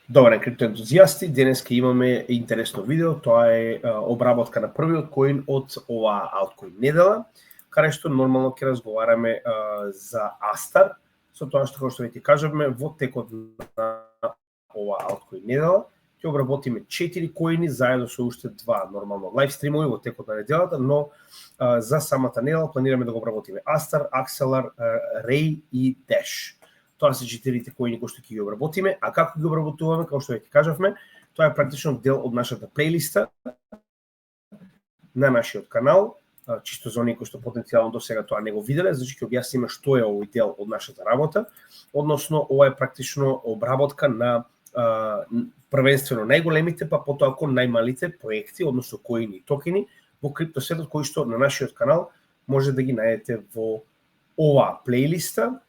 Добар ден, криптоентузијасти. Денес ќе имаме интересно видео. Тоа е обработка на првиот коин од оваа алткоин недела, каде што нормално ќе разговараме за Астар, со тоа што, како што веќе кажавме, во текот на оваа алткоин недела ќе обработиме 4 коини заедно со уште 2 нормално лайв стримови во текот на неделата, но за самата недела планираме да го обработиме Астар, Axelar, Ray и Dash. Тоа се 4 коини кои што ќе ги обработиме, а како ги обработуваме, како што веќе кажавме, тоа е практично дел од нашата плейлиста на нашиот канал, чисто за оние кои што потенцијално досега тоа не го виделе, значи ќе објасниме што е овој дел од нашата работа, односно ова е практично обработка на првенствено најголемите, па потоа кон најмалите проекти, односно коини и токени во криптосветот кои што на нашиот канал може да ги најдете во оваа плейлиста.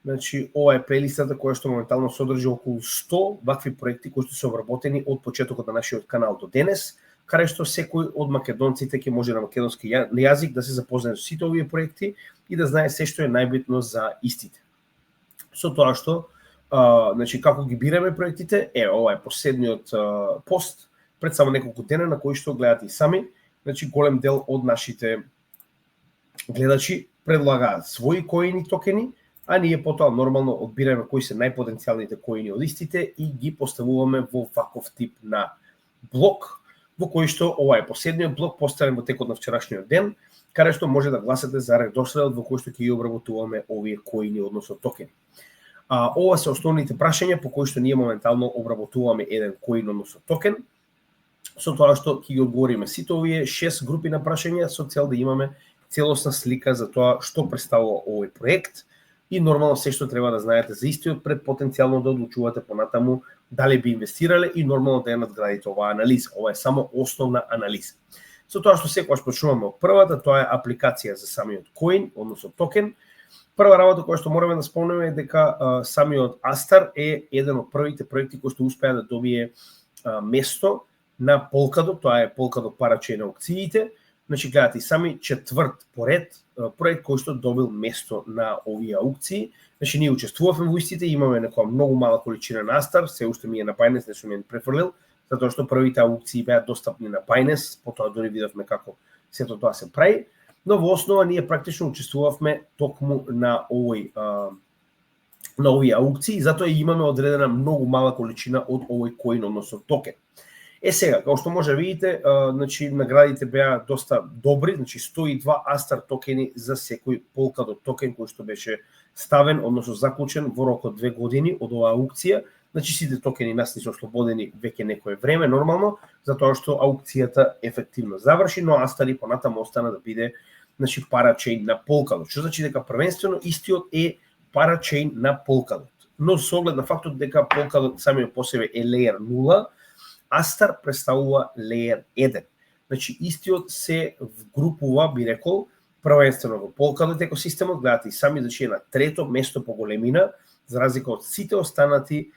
Значи, ова е плейлистата која што моментално содржи околу 100 вакви проекти кои што се обработени од почетокот на нашиот канал до денес, каде што секој од македонците ќе може на македонски јазик да се запознае со сите овие проекти и да знае се што е најбитно за истите. Со тоа што, значи, како ги бираме проектите, ова е последниот пост пред само неколку дена на кои што гледате и сами. Значи, голем дел од нашите гледачи предлагаат своји коини токени, а ние потоа нормално одбираме кои се најпотенцијалните коини од истите и ги поставуваме во ваков тип на блок, во кој што ова е последниот блок поставен во текот на вчерашниот ден, каде што може да гласате за редоследот во кој што ќе ги обработуваме овие коини, односно токени. Ова се основните прашања по кои што ние моментално обработуваме еден коин, односно токен, со тоа што ќе ги одговориме сите овие 6 групи на прашања со цел да имаме целосна слика за тоа што представува овој проект, и нормално се што треба да знаете за истиот пред потенцијално да одлучувате понатаму дали би инвестирале и нормално да ја надградите оваа анализа. Ова е само основна анализа. Со тоа што секогаш почнуваме од првата, тоа е апликација за самиот коин, односно токен. Прва работа која што мораме да спомнеме е дека самиот Астар е еден од првите проекти кои што успеа да добие место на Polkadot, тоа е Polkadot парачејн аукциите. Значи, гледате и сами четврт поред проект кој што добил место на овие аукции. Значи, ние учествувавме во истите, имаме некоја многу мала количина на Астар, се уште ми е на Binance, не сум ја префрлил, затоа што првите аукции беа достапни на Binance, потоа дори видовме како сето тоа се прави, но во основа ние практично учествувавме токму на овие аукции, затоа и имаме одредена многу мала количина од овој коин, односно токен. Сега, како што може да видите, значи, наградите беа доста добри, значи 102 Астар токени за секој Polkadot токен кој што беше ставен, односно заклучен во рок од 2 години од оваа аукција. Значи, сите токени нас не се ослободени веќе некое време, нормално, затоа што аукцијата ефективно заврши, но Астар и понатаму остана да биде, значи, парачејн на Polkadot. Што значи дека првенствено истиот е парачејн на Polkadot. Но со оглед на фактот дека Polkadot самиот по себе е layer 0, Астар представува layer 1. Значи, истиот се вгрупува, би рекол, првенствено во Polkadot екосистемот, гледате и сами, значи е на трето место по големина, за разлика од сите останати,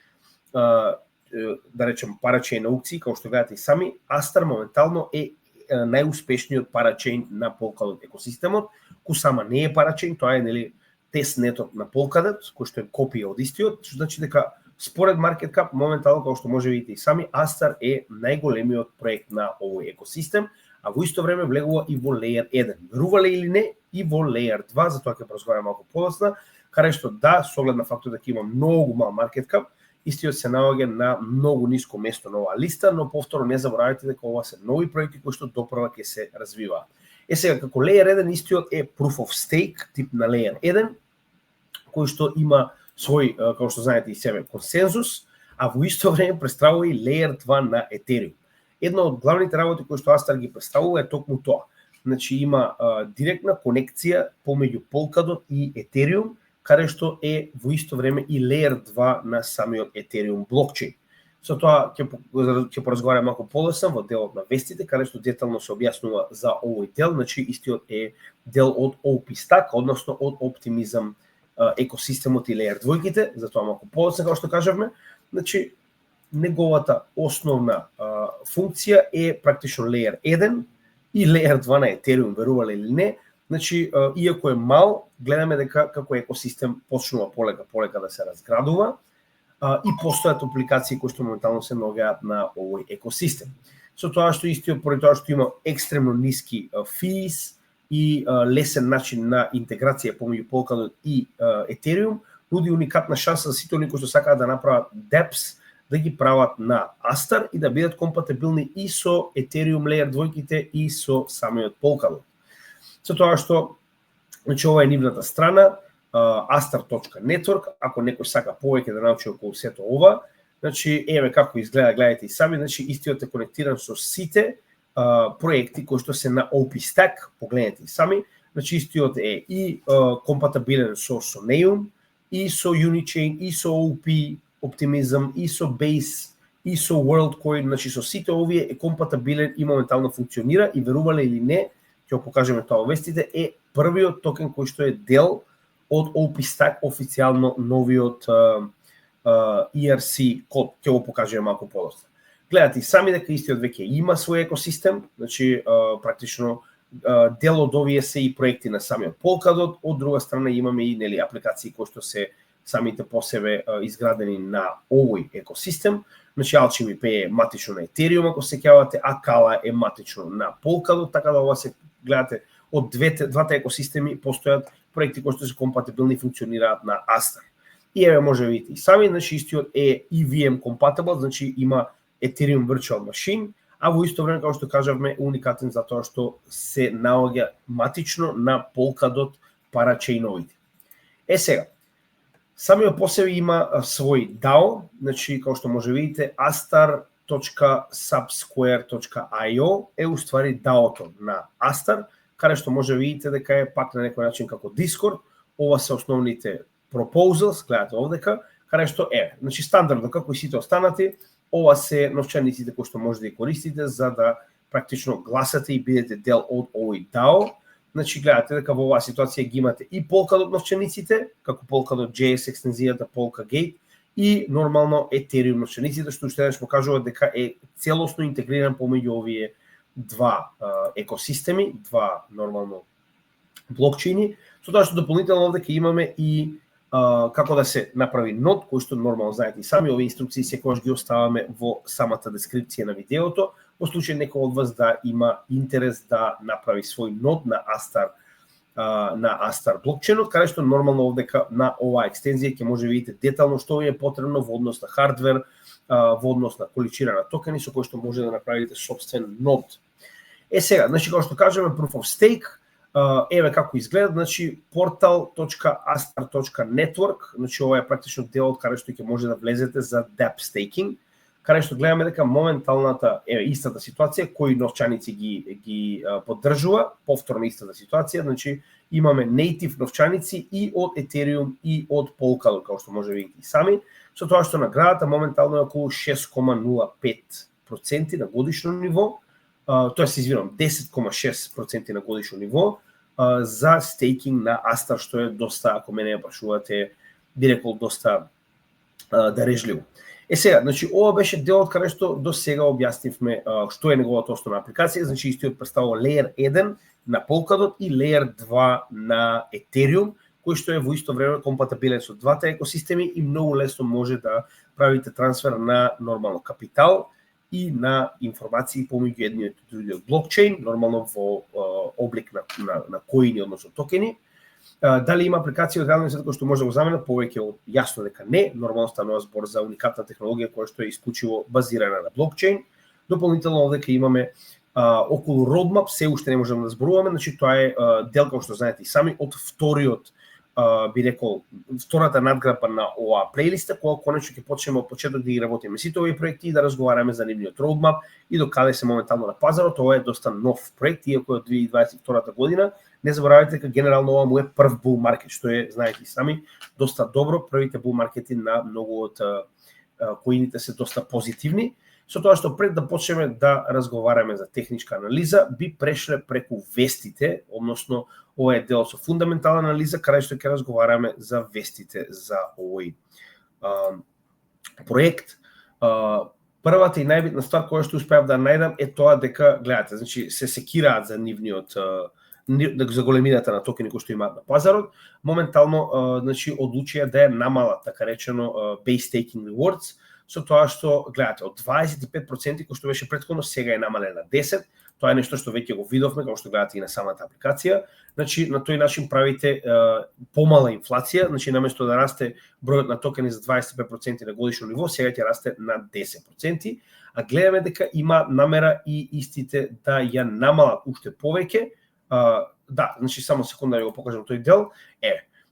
да речем, парачејн аукции, како што гледате и сами, Астар моментално е најуспешниот парачејн на Polkadot екосистемот. Кусама не е парачејн, тоа е, нели, тестнетот на Polkadot, кој што е копија од истиот, што значи дека според Market Cap, моментално, како што може видите и сами, Астар е најголемиот проект на овој екосистем, а во исто време влегува и во Layer 1. Верувале или не, и во Layer 2, затоа ќе поразговараме малку подоцна, каде што да, со оглед на фактот дека има многу мал Market Cap, истиот се наоѓа на многу ниско место на оваа листа, но повторно не заборавајте дека ова се нови проекти кои што допрва ќе се развиваат. Сега, како Layer 1, истиот е Proof of Stake, тип на Layer 1, кој што има свој, како што знаете и себе, консензус, а во исто време представува и Layer 2 на Ethereum. Една од главните работи кои што Астар ги представува е токму тоа. Значи, има директна конекција помеѓу Polkadot и Ethereum, каде што е во исто време и Layer 2 на самиот Ethereum блокчейн. Со тоа ќе поразговараме малку подоцна во делот на вестите, каде што детално се објаснува за овој дел. Значи, истиот е дел од OP Stack, односно од Optimism екосистемот и Layer 2-ките, затоа малку подоцна, како што кажавме. Значи, неговата основна функција е практично Layer 1 и Layer 2 на Ethereum, верувале или не. Значи, иако е мал, гледаме дека како екосистем почнува полека да се разградува, и постојат апликации кои што моментално се наоѓаат на овој екосистем. Со тоа што истиот, поради тоа што има екстремно ниски fees и лесен начин на интеграција помеѓу Polkadot и Ethereum, нуди уникатна шанса за сите оние кои што сакаат да направат dApps, да ги прават на Astar и да бидат компатибилни и со Ethereum Layer 2-ките и со самиот Polkadot. Со тоа што, значи, ова е нивната страна, astar.network, ако некој сака повеќе да научи околу сето ова, значи, еве како изгледа, гледајте и сами, значи, истиот е конектиран со сите проекти кои што се на OP-Stack, погледнете и сами, значи, истиот е и компатибилен со Soneum, и со Unichain, и со OP, Optimism, и со Base, и со WorldCoin, значи со сите овие е компатибилен и моментално функционира и верувале или не, ќе го покажеме тоа вестите, е првиот токен кој што е дел од OP-Stack, официјално новиот ERC код, ќе го покажеме малку подоцна. Гледате и сами дека истиот веќе има свој екосистем, значи практично дел од овие се и проекти на самиот Polkadot, од друга страна имаме и нели апликации кои што се самите по себе изградени на овој екосистем. Значи Alchemy Pay е матично на Ethereum, ако се сеќавате, а Kala е матично на Polkadot, така да ова се гледате од двата екосистеми постојат проекти кои што се компатибилни и функционираат на Astar. И еве може видите и сами, значи истиот е EVM compatible, значи има Ethereum Virtual Machine, а во исто време, како што кажавме, уникатен затоа што се наоѓа матично на Polkadot парачейновите. Сега, самиот по себе има свој DAO, значи, како што може видите, astar.subsquare.io е уствари DAO-то на Astar, каде што може видите дека е пак на некој начин како Discord. Ова се основните proposals, гледате овдека, каде што е. Значи, стандардно, како и сите останати, ова се новчаниците кои што може да ги користите за да практично гласате и бидете дел од овој DAO. Значи, гледате дека во оваа ситуација ги имате и Polkadot новчаниците, како Polkadot JS екстензијата Polkagate, и нормално Ethereum новчаниците, што уште еднаш покажува дека е целосно интегриран помеѓу овие два екосистеми, два нормално блокчейни, со тоа што дополнително овде ќе имаме и како да се направи нод, кој што нормално знаете и сами, овие инструкции секогаш ги оставаме во самата дескрипција на видеото, во случај некој од вас да има интерес да направи свој нод на Astar блокчейнот, каде што нормално овдека на оваа екстензија ќе може видите детално што ви е потребно во однос на хардвер, во однос на количина на токени со кој што може да направите собствен нод. Сега, значи како што кажеме Proof of Stake, еве како изгледа, значи portal.astar.network, значи ова е практично делот каде што ќе може да влезете за dApp staking, каде што гледаме дека моменталната истата ситуација, кои новчаници ги поддржува, повторно истата ситуација, значи имаме native новчаници и од Ethereum и од Polkadot, како што може да видите и сами, со тоа што наградата моментално е околу 6,05% на годишно ниво, тоест извинувам, 10,6% на годишно ниво за стейкинг на Astar, што е доста, ако мене ја прашувате, би рекол доста дарежливо. Сега, значи ова беше делот каде што до сега објаснивме што е неговата основна апликација, значи истиот представува Layer 1 на Polkadot и Layer 2 на Ethereum, кој што е во исто време компатибилен со двата екосистеми и многу лесно може да правите трансфер на нормално капитал и на информации помеѓу едниот и другиот блокчейн, нормално во облик на коини, односно токени. Дали има апликација од реалниот свет кој што може да го заменат, повеќе од јасно дека не, нормално станува збор за уникатна технологија која што е исклучиво базирана на блокчейн. Дополнително овде имаме околу roadmap, се уште не можеме да зборуваме, значи тоа е дел, како што знаете и сами, од вториот би рекол, втората надграпа на оваа плейлиста, која конечно ќе почнеме од почеток да ги работиме сите овие проекти и да разговараме за нивниот roadmap и до каде се моментално на пазарот. Ова е доста нов проект, иако е од 2022 година. Не заборавајте дека генерално ова му е прв bull market, што е, знаете и сами, доста добро. Првите bull marketi на многу од коините се доста позитивни. Со тоа што пред да почнеме да разговараме за техничка анализа, би прешле преку вестите, односно ова е дел со фундаментална анализа, каде што ќе разговараме за вестите за овој проект. Првата и најбитна ствар која што успеав да најдам е тоа дека, гледате, значи се секираат за нивниот за големината на токени кои што имаат на пазарот, моментално значи одлучија да ја намалат така речено base staking rewards, со тоа што гледате од 25% кој што беше претходно сега е намален на 10%. Тоа е нешто што веќе го видовме, како што гледате и на самата апликација. Значи на тој начин правите помала инфлација, значи наместо да расте бројот на токени за 25% на годишно ниво, сега ќе расте на 10%, а гледаме дека има намера и истите да ја намалат уште повеќе. Да, значи само секунда да го покажам тој дел.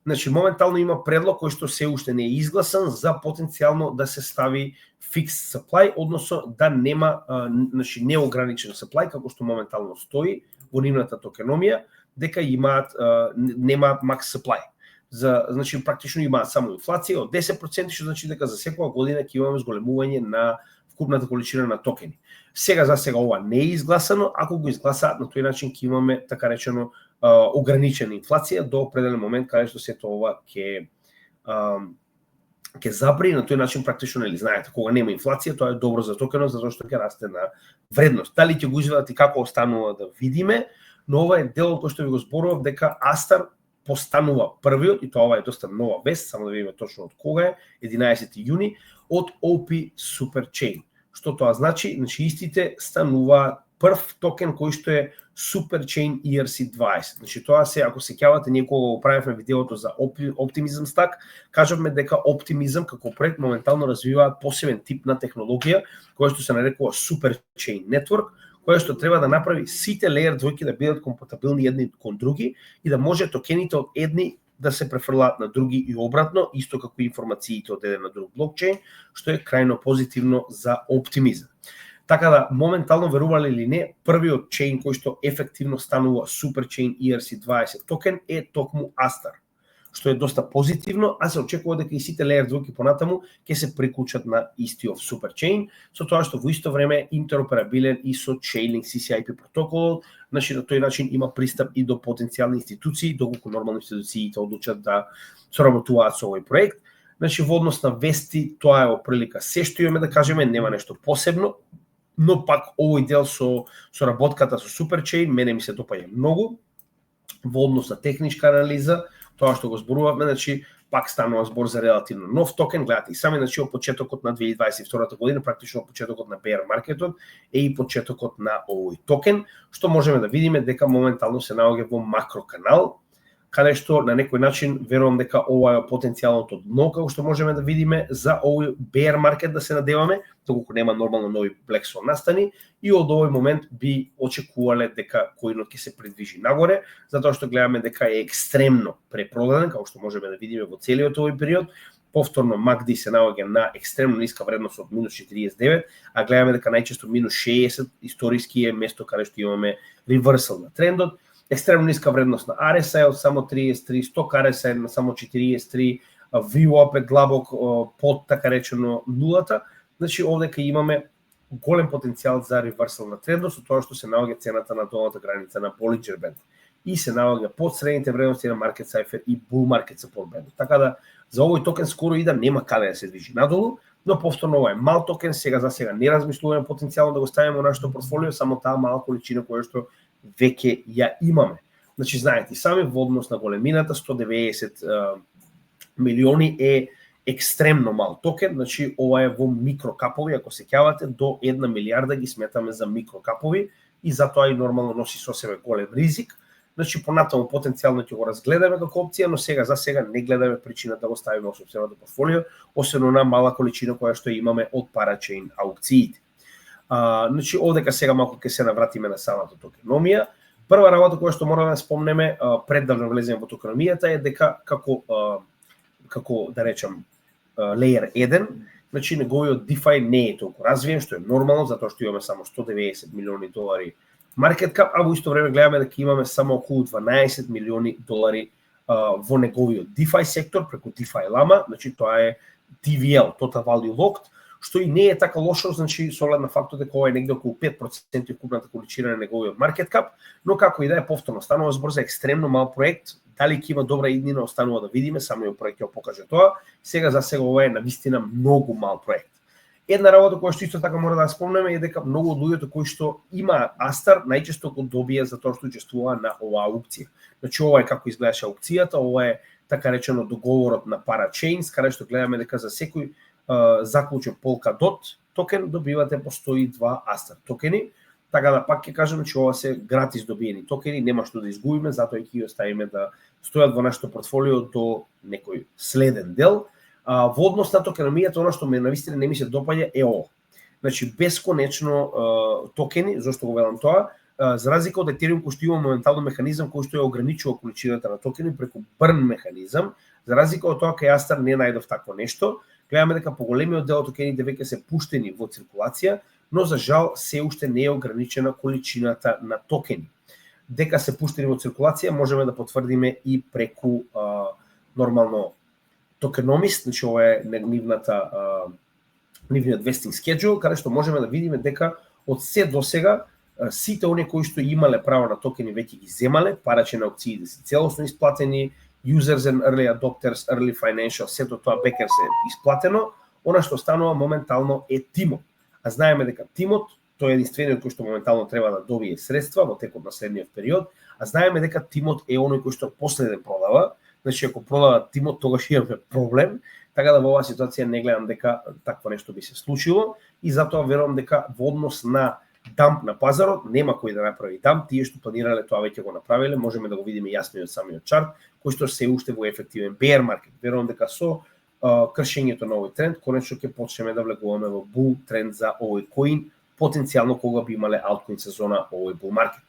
Значи моментално има предлог кој што се уште не е изгласан за потенцијално да се стави fixed supply, односно да нема значи неограничен supply како што моментално стои во нивната токеномија, дека имаат немаат max supply. Значи практично имаат само инфлација од 10%, што значи дека за секоја година ќе имаме зголемување на вкупната количина на токени. Сега за сега ова не е изгласано, ако го изгласаат на тој начин ќе имаме така речено ограничена инфлација до определен момент каде што сето ова ќе запри, на тој начин практично нели знаете кога нема инфлација тоа е добро за токенот затоа што ќе расте на вредност. Дали ќе го изведат и како останува да видиме, но ова е делот кој што ви го зборував дека Astar постанува првиот, и тоа ова е доста нова вест, само да видиме точно од кога е, 11 јуни, од OP Superchain. Што тоа значи? Значи истите стануваат прв токен кој што е Superchain ERC20. Значи тоа се, ако се сеќавате, ние кога го правевме видеото за Optimism Stack, кажавме дека Optimism како проект моментално развиваат посебен тип на технологија која што се нарекува Superchain Network, која што треба да направи сите layer 2 да бидат компатибилни едни кон други и да може токените од едни да се префрлаат на други и обратно, исто како информациите од еден на друг блокчейн, што е крајно позитивно за Optimism. Така да, моментално, верувале или не, првиот чейн кој што ефективно станува Superchain ERC20 токен е токму Astar, што е доста позитивно, а се очекува дека и сите layer 2 понатаму ќе се приклучат на истиот Superchain, со тоа што во исто време е интероперабилен и со Chainlink CCIP протоколот, значи на тој начин има пристап и до потенцијални институции, доколку нормално институциите одлучат да соработуваат со овој проект. Значи во однос на вести, тоа е оприлика се што имаме да кажеме, нема нешто посебно, но пак овој дел со работката со Superchain мене ми се допаѓа многу. Во однос на техничка анализа, тоа што го зборувавме, значи пак станува збор за релативно нов токен, гледате и сами, значи од почетокот на 2022 година, практично од почетокот на bear маркетот е и почетокот на овој токен, што можеме да видиме дека моментално се наоѓа во макроканал, каде што на некој начин верувам дека ова е потенцијалното дно, како што можеме да видиме за овој bear маркет да се надеваме, доколку нема нормално нови Black Swan настани, и од овој момент би очекувале дека коинот ќе се придвижи нагоре, затоа што гледаме дека е екстремно препродаден, како што можеме да видиме во целиот овој период. Повторно MACD се наоѓа на екстремно ниска вредност од -49, а гледаме дека најчесто -60 историски е место каде што имаме реверсал на трендот. Екстремно ниска вредност на RSI од само 33, сток RSI на само 43, VWAP е длабок под така речено нулата. Значи овдека имаме голем потенцијал за реверсал на трендот, со тоа што се наоѓа цената на долната граница на Bollinger Band и се наоѓа под средните вредности на Market Cipher и Bull Market Support Band. Така да за овој токен скоро и да нема каде да се движи надолу, но повторно ова е мал токен, сега за сега не размислуваме потенцијално да го ставиме во нашето портфолио, само таа мала количина која што веќе ја имаме. Значи, знаете, сами во однос на големината, 190 милиони е екстремно мал токен, значи ова е во микрокапови, ако се сеќавате, до 1 милиарда ги сметаме за микрокапови и затоа и нормално носи со себе голем ризик. Значи, понатаму потенцијално ќе го разгледаме како опција, но сега за сега не гледаме причина да го ставиме во сопственото портфолио, освен на мала количина која што имаме од парачейн аукциите. Значи, овдека сега малку ќе се навратиме на самата токеномија. Прва работа која што мора да спомнеме пред да влеземе во токеномијата е дека како да речам layer 1, значи неговиот DeFi не е толку развиен, што е нормално затоа што имаме само 190 милиони долари market cap, а во исто време гледаме дека имаме само околу 12 милиони долари во неговиот DeFi сектор преку DeFi Lama, значи тоа е TVL, Total Value Locked, што и не е така лошо, значи со оглед на фактот дека ова е негде околу 5% од купната количина на неговиот market cap, но како и да е, повторно станува збор за екстремно мал проект, дали ќе има добра иднина останува да видиме, самиот проект ќе покаже тоа. Сега за сега ова е навистина многу мал проект. Една работа која што исто така мора да спомнеме е дека многу од луѓето кои што има Астар најчесто го добија за тоа што учествува на оваа аукција. Значи ова е како изгледаше аукцијата, ова е така речено договорот на Parachains, каде што гледаме дека за секој заклучен Polkadot токен добивате по 102 Астар токени. Така да пак ќе кажам че ова се гратис добиени токени, нема што да изгубиме, затоа ќе ги оставиме да стојат во нашето портфолио до некој следен дел. Во однос на токеномијата, она што ме навистина не ми се допаѓа е ова. Значи бесконечно токени, зошто го велам тоа, за разлика од Ethereum кој што има моментално механизам кој што ја ограничува количината на токени преку burn механизам, за разлика од тоа кај Астар не најдов такво нешто. Гледаме дека поголемиот дел од токените веќе се пуштени во циркулација, но за жал се уште не е ограничена количината на токени. Дека се пуштени во циркулација можеме да потврдиме и преку нормално Tokenomist, значи ова е нивниот vesting schedule, каде што можеме да видиме дека од се до сега сите оние кои што имале право на токени веќе ги земале, парачен аукциите се целосно исплатени, users and early adopters, early financial, сето тоа бекер се исплатено, она што станува моментално е тимот. А знаеме дека тимот, тој е единствениот кој што моментално треба да добие средства во текот на следниот период, а знаеме дека тимот е оној кој што последен продава. Значи, ако продава тимот, тогаш имаме проблем, така да во оваа ситуација не гледам дека такво нешто би се случило и затоа верувам дека во однос на дамп на пазарот нема кој да направи дамп, тие што планирале тоа веќе го направиле, можеме да го видиме јасно и од самиот чарт, кој што се уште во ефективен bear market. Верувам дека со кршењето на овој тренд, конечно ќе почнеме да влегуваме во bull тренд за овој коин, потенцијално кога би имале алткоин сезона овој bull market.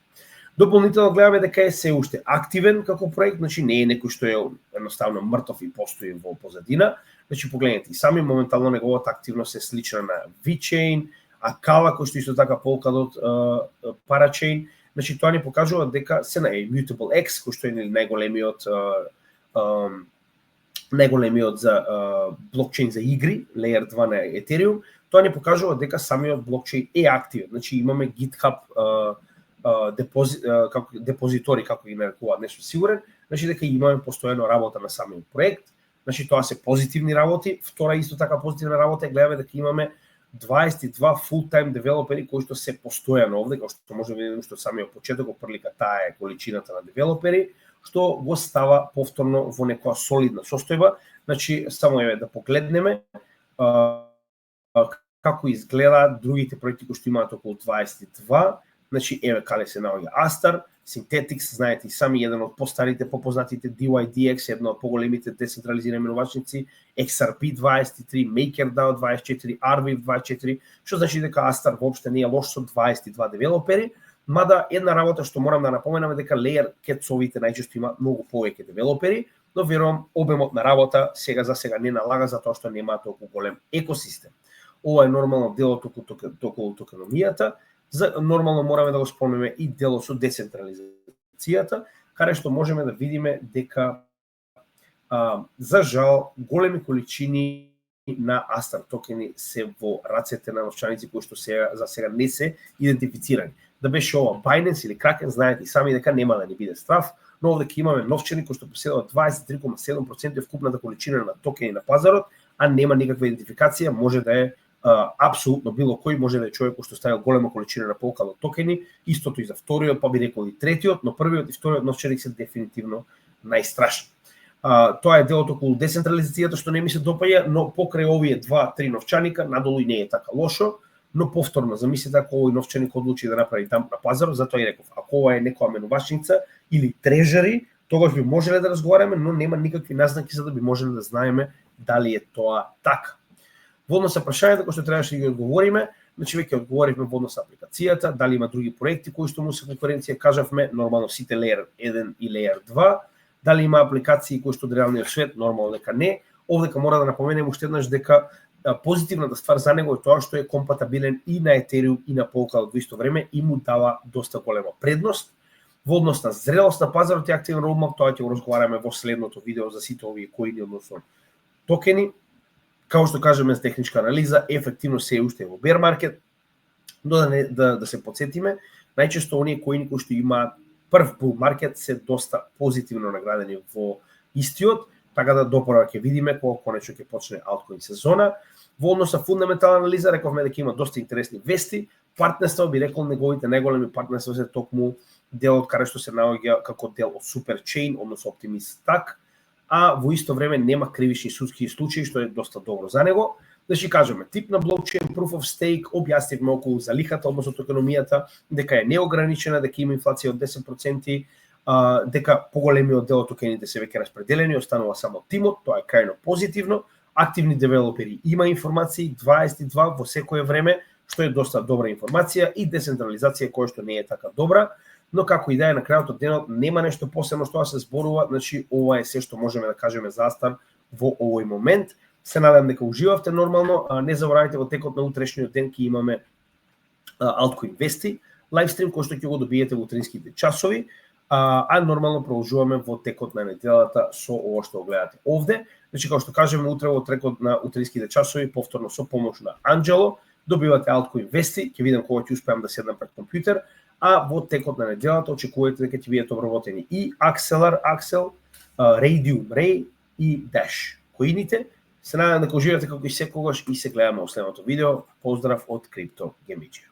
Дополнително гледаме дека е се уште активен како проект, значи не е некој што е едноставно мртов и постои во позадина. Значи погледнете, и сами моментално неговата активност е слична на VeChain, Акала кој што исто така Polkadot, Parachain. Значи тоа ни покажува дека се на Immutable X кој што е најголемиот за блокчейн за игри, Layer 2 на Ethereum, тоа ни покажува дека самиот блокчейн е активен. Значи имаме GitHub депозитори, како ги нарекуваат, не сум сигурен, значи дека имаме постојано работа на самиот проект, значи тоа се позитивни работи. Втора исто така позитивна работа е гледаме дека имаме 22 full-time девелопери кои што се постојано овде, како што може да видиме што самиот почеток го прилика таа е количината на девелопери, што го става повторно во некоја солидна состојба. Значи само да погледнеме како изгледаат другите проекти кои што имаат околу 22. Значи, еве каде се наоѓа Астар, Synthetix, знаете и сами, еден од постарите, попознатите DYDX, едно од поголемите децентрализирани минувачници, XRP23, MakerDAO 24, Arweave 24, што значи дека Астар воопште не е лош со 22 девелопери, мада една работа што морам да напоменам е дека Layer Cats-овите најчесто има многу повеќе девелопери, но верувам обемот на работа сега за сега не налага затоа што нема толку голем екосистем. Ова е нормално делот околу токеномијата. Нормално мораме да го спомнеме и делот со децентрализацијата, каде што можеме да видиме дека за жал големи количини на Астар токени се во рацете на новчаници кои што за сега не се идентифицирани. Да беше ова Binance или Kraken, знаете и сами дека нема да ни биде страф, но овде ќе имаме новчани кои што поседуваат 23,7% од вкупната количина на токени на пазарот, а нема никаква идентификација, може да е апсолутно било кој, може да е човек кој што ставил голема количина на Polkadot токени, истото и за вториот, па би рекол и третиот, но првиот и вториот новчаник се дефинитивно најстрашни. Тоа е делот околу децентрализацијата што не ми се допаѓа, но покрај овие 2-3 новчаника надолу и не е така лошо, но повторно замислете ако овој новчаник одлучи да направи дамп на пазарот, затоа и реков, ако ова е некоја менувачница или трежери, тогаш би можеле да разговараме, но нема никакви назнаки за да би можеле да знаеме дали е тоа така. Во однос на прашањата кои што требаше да ги одговориме, значи веќе одговоривме во однос на апликацијата, дали има други проекти кои што му се конкуренција, кажавме, нормално сите Layer 1 и Layer 2, дали има апликации кои што од реалниот свет, нормално дека не. Овдека мора да напоменем уште еднаш дека позитивната ствар за него е тоа што е компатабилен и на Ethereum и на Polkadot во исто време и му дава доста голема предност. Во однос на зрелост на пазарот и активен roadmap, тоа ќе го разговараме во следното видео за сите овие коини, односно токени. Као што кажеме за техничка анализа, ефективно се е уште во bear market, но да се подсетиме, најчесто оние коини кои што имаат прв bull market се доста позитивно наградени во истиот, така да допора ќе видиме кога конечно ќе почне алткоин сезона. Во однос на фундаментална анализа, рековме дека има доста интересни вести. Партнерства, би рекол, неговите најголеми партнерства се токму делот каде што се наоѓа како дел од Superchain, односно Optimist Stack, а во исто време нема кривични судски случаи, што е доста добро за него. Значи, кажеме, тип на блокчейн, proof of stake, објаснивме околу за лихата, односно економијата, дека е неограничена, дека има инфлација од 10%, дека поголемиот дел од токените се веќе распределени, останува само тимот, тоа е крајно позитивно. Активни девелопери има информации, 22 во секое време, што е доста добра информација, и децентрализација која што не е така добра, но како и да е, на крајот од денот нема нешто посебно што да се зборува, значи ова е се што можеме да кажеме за Астар во овој момент. Се надам дека уживавте нормално, не заборавајте во текот на утрешниот ден ќе имаме Altcoin Вести, лайвстрим кој што ќе го добиете во утринските часови, а нормално продолжуваме во текот на неделата со ова што го гледате овде. Значи, како што кажеме, утре во текот на утринските часови, повторно со помош на Анџело, добивате Altcoin Вести, ќе видам кога ќе успеам да седнам пред компјутер, а во текот на неделата очекувате дека ќе бидат обработени и Axel, Radium Ray и Dash коините. Се надам дека уживате како и секогаш и се гледаме во следното видео. Поздрав од Крипто Гемиџија.